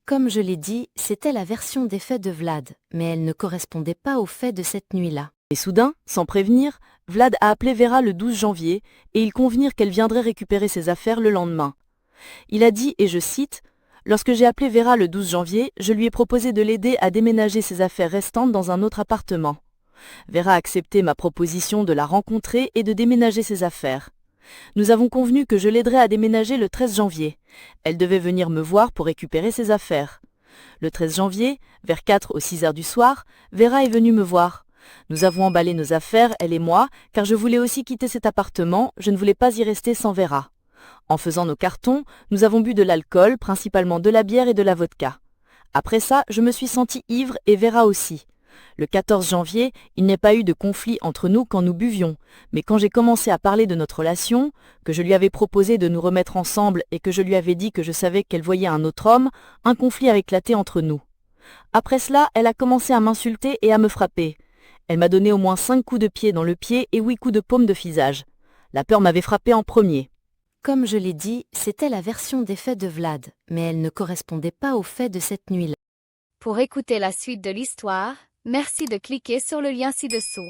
Comme je l'ai dit, c'était la version des faits de Vlad, mais elle ne correspondait pas aux faits de cette nuit-là. Et soudain, sans prévenir, Vlad a appelé Vera le 12 janvier et ils convenirent qu'elle viendrait récupérer ses affaires le lendemain. Il a dit, et je cite, « Lorsque j'ai appelé Vera le 12 janvier, je lui ai proposé de l'aider à déménager ses affaires restantes dans un autre appartement. Vera a accepté ma proposition de la rencontrer et de déménager ses affaires. Nous avons convenu que je l'aiderais à déménager le 13 janvier. Elle devait venir me voir pour récupérer ses affaires. Le 13 janvier, vers 4 ou 6 heures du soir, Vera est venue me voir. Nous avons emballé nos affaires, elle et moi, car je voulais aussi quitter cet appartement, je ne voulais pas y rester sans Vera. En faisant nos cartons, nous avons bu de l'alcool, principalement de la bière et de la vodka. Après ça, je me suis sentie ivre et Vera aussi. Le 14 janvier, il n'y a pas eu de conflit entre nous quand nous buvions, mais quand j'ai commencé à parler de notre relation, que je lui avais proposé de nous remettre ensemble et que je lui avais dit que je savais qu'elle voyait un autre homme, un conflit a éclaté entre nous. Après cela, elle a commencé à m'insulter et à me frapper. Elle m'a donné au moins 5 coups de pied dans le pied et 8 coups de paume de visage. La peur m'avait frappé en premier. Comme je l'ai dit, c'était la version des faits de Vlad, mais elle ne correspondait pas aux faits de cette nuit-là. Pour écouter la suite de l'histoire, merci de cliquer sur le lien ci-dessous.